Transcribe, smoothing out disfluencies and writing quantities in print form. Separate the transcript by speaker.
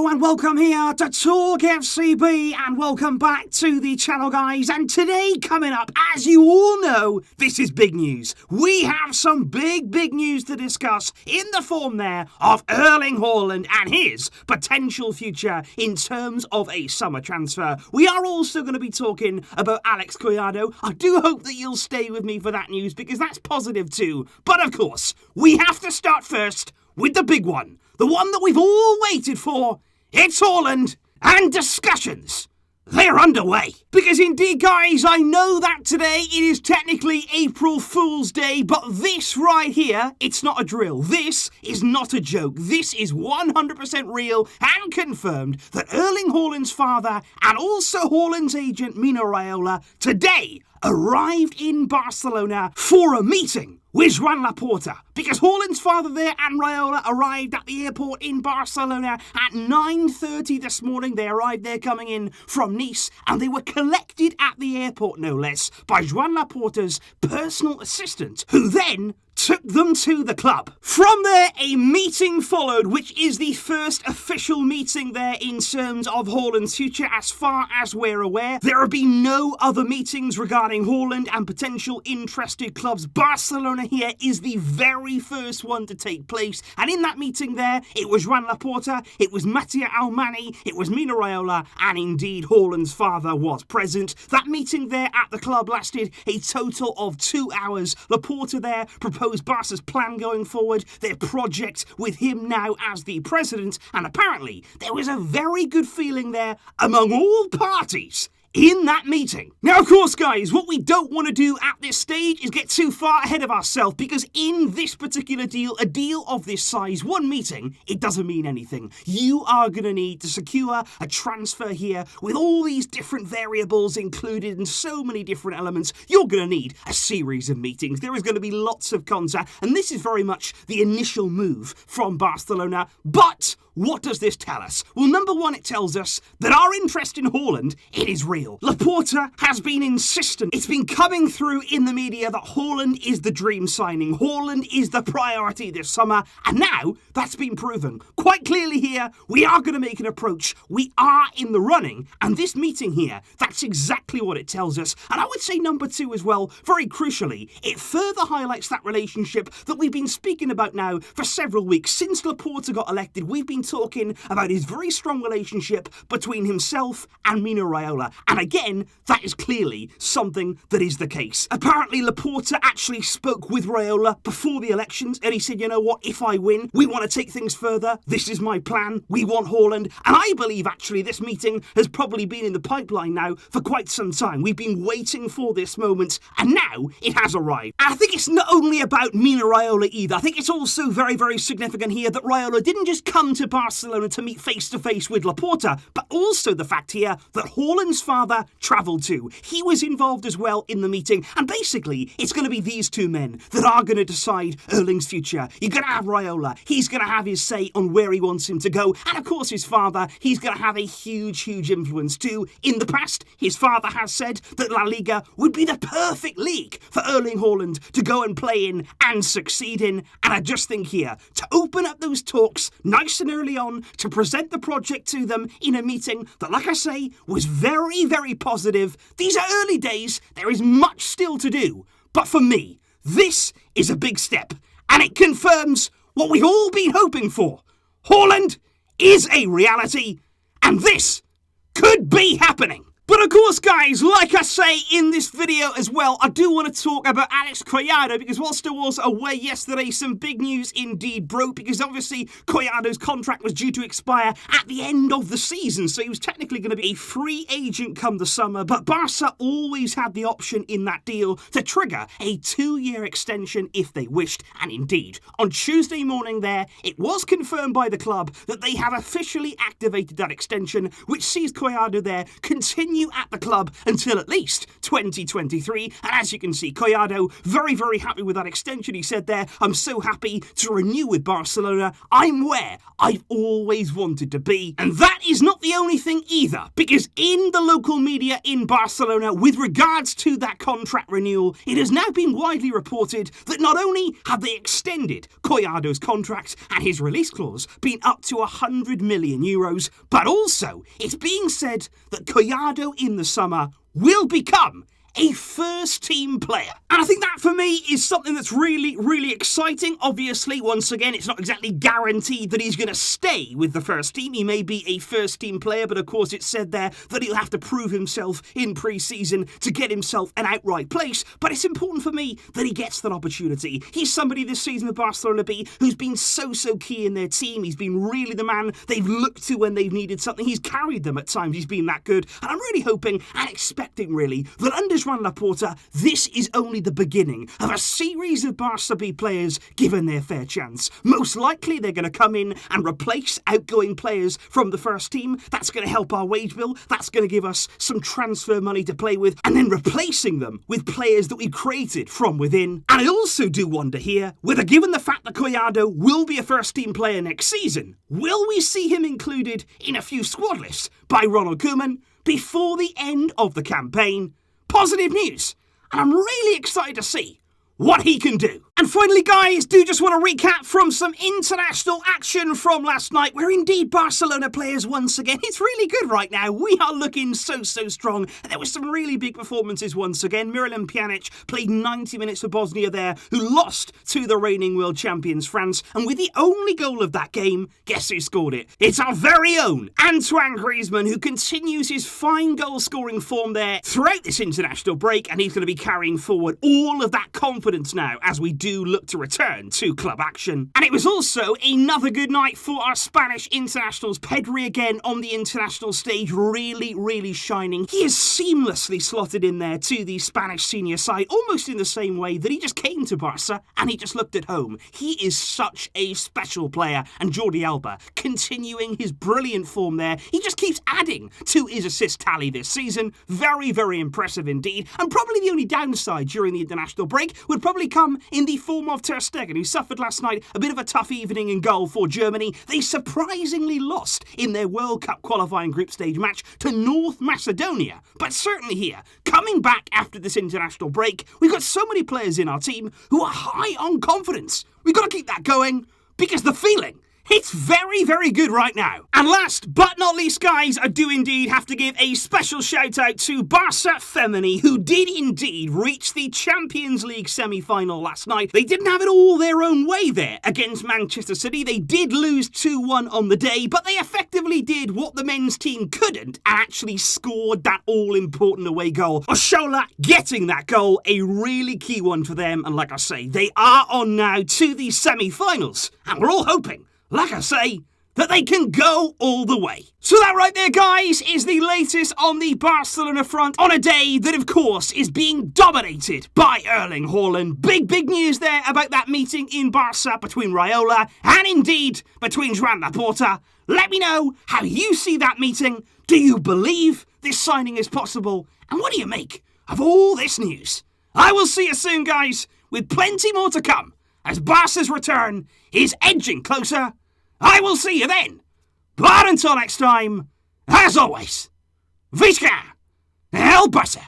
Speaker 1: and welcome here to Talk FCB and welcome back to the channel, guys. And today coming up, as you all know, this is big news. We have some big news to discuss in the form there of Erling Haaland and his potential future in terms of a summer transfer. We are also going to be talking about Alex Collado. I do hope that you'll stay with me for that news because that's positive too. But of course, we have to start first with the big one. The one that we've all waited for. It's Haaland, and discussions, they're underway. Because indeed, guys, I know that today it is technically April Fool's Day, but this right here, it's not a drill. This is not a joke. This is 100% real and confirmed that Erling Haaland's father and also Haaland's agent, Mino Raiola, today arrived in Barcelona for a meeting with Joan Laporta, because Haaland's father there and Raiola arrived at the airport in Barcelona at 9:30 this morning. They arrived there coming in from Nice, and they were collected at the airport, no less, by Joan Laporta's personal assistant, who then took them to the club. From there, a meeting followed, which is the first official meeting there in terms of Haaland's future, as far as we're aware. There have been no other meetings regarding Haaland and potential interested clubs. Barcelona here is the very first one to take place, and in that meeting there, it was Joan Laporta, it was Mattia Almani, it was Mino Raiola, and indeed Haaland's father was present. That meeting there at the club lasted a total of 2 hours. Laporta there proposed Barca's plan going forward, their project with him now as the president, and apparently there was a very good feeling there among all parties in that meeting. Now, of course, guys, what we don't want to do at this stage is get too far ahead of ourselves, because in this particular deal, a deal of this size, one meeting, it doesn't mean anything. You are going to need to secure a transfer here with all these different variables included and so many different elements. You're going to need a series of meetings. There is going to be lots of contact, and this is very much the initial move from Barcelona. But what does this tell us? Well, number one, it tells us that our interest in Haaland, it is real. Laporta has been insistent. It's been coming through in the media that Haaland is the dream signing. Haaland is the priority this summer, and now that's been proven. Quite clearly here, we are going to make an approach. We are in the running, and this meeting here, that's exactly what it tells us. And I would say number two as well, very crucially, it further highlights that relationship that we've been speaking about now for several weeks. Since Laporta got elected, we've been talking about his very strong relationship between himself and Mino Raiola. And again, that is clearly something that is the case. Apparently, Laporta actually spoke with Raiola before the elections, and he said, you know what, if I win, we want to take things further. This is my plan. We want Haaland. And I believe, actually, this meeting has probably been in the pipeline now for quite some time. We've been waiting for this moment, and now it has arrived. And I think it's not only about Mino Raiola either. I think it's also very significant here that Raiola didn't just come to Barcelona to meet face-to-face with Laporta, but also the fact here that Haaland's father travelled too. He was involved as well in the meeting, and basically it's going to be these two men that are going to decide Erling's future. You're going to have Raiola. He's going to have his say on where he wants him to go, and of course his father, he's going to have a huge influence too. In the past, his father has said that La Liga would be the perfect league for Erling Haaland to go and play in and succeed in, and I just think here, to open up those talks nice and early on, to present the project to them in a meeting that, like I say, was very positive. These are early days. There is much still to do. But for me, this is a big step, and it confirms what we've all been hoping for. Haaland is a reality, and this could be happening. But of course, guys, like I say in this video as well, I do want to talk about Alex Collado, because whilst I was away yesterday, some big news indeed broke, because obviously Collado's contract was due to expire at the end of the season, so he was technically going to be a free agent come the summer, but Barca always had the option in that deal to trigger a 2-year extension if they wished, and indeed, on Tuesday morning there, it was confirmed by the club that they have officially activated that extension, which sees Collado there continue continue at the club until at least 2023. And as you can see, Collado, very, very happy with that extension. He said there, I'm so happy to renew with Barcelona. I'm where I've always wanted to be. And that is not the only thing either, because in the local media in Barcelona, with regards to that contract renewal, it has now been widely reported that not only have they extended Collado's contract and his release clause been up to 100 million euros, but also it's being said that Collado in the summer will become a first-team player. And I think that, for me, is something that's really, really exciting. Obviously, once again, it's not exactly guaranteed that he's going to stay with the first team. He may be a first-team player, but of course it's said there that he'll have to prove himself in pre-season to get himself an outright place. But it's important for me that he gets that opportunity. He's somebody this season with Barcelona B who's been so key in their team. He's been really the man they've looked to when they've needed something. He's carried them at times. He's been that good. And I'm really hoping and expecting, really, that under Joan Laporta, this is only the beginning of a series of Barça B players given their fair chance. Most likely they're going to come in and replace outgoing players from the first team. That's going to help our wage bill. That's going to give us some transfer money to play with, and then replacing them with players that we've created from within. And I also do wonder here, whether given the fact that Collado will be a first team player next season, will we see him included in a few squad lists by Ronald Koeman before the end of the campaign? Positive news, and I'm really excited to see what he can do. And finally, guys, do just want to recap from some international action from last night, where indeed Barcelona players once again, it's really good right now. We are looking so strong. And there were some really big performances once again. Miralem Pjanic played 90 minutes for Bosnia there, who lost to the reigning world champions France. And with the only goal of that game, guess who scored it? It's our very own Antoine Griezmann, who continues his fine goal-scoring form there throughout this international break. And he's going to be carrying forward all of that confidence now as we do look to return to club action. And it was also another good night for our Spanish internationals. Pedri again on the international stage, really shining. He is seamlessly slotted in there to the Spanish senior side, almost in the same way that he just came to Barca and he just looked at home. He is such a special player, and Jordi Alba continuing his brilliant form there. He just keeps adding to his assist tally this season. Very impressive indeed. And probably the only downside during the international break would probably come in the form of Ter Stegen, who suffered last night a bit of a tough evening in goal for Germany. They surprisingly lost in their World Cup qualifying group stage match to North Macedonia. But certainly here, coming back after this international break, we've got so many players in our team who are high on confidence. We've got to keep that going, because the feeling, it's very good right now. And last but not least, guys, I do indeed have to give a special shout out to Barça Femení, who did indeed reach the Champions League semi-final last night. They didn't have it all their own way there against Manchester City. They did lose 2-1 on the day, but they effectively did what the men's team couldn't and actually scored that all-important away goal. Oshola getting that goal, a really key one for them. And like I say, they are on now to the semi-finals. And we're all hoping, like I say, that they can go all the way. So that right there, guys, is the latest on the Barcelona front on a day that, of course, is being dominated by Erling Haaland. Big news there about that meeting in Barça between Raiola and indeed between Joan Laporta. Let me know how you see that meeting. Do you believe this signing is possible? And what do you make of all this news? I will see you soon, guys, with plenty more to come as Barca's return is edging closer. I will see you then. But until next time, as always, Visca El Barça.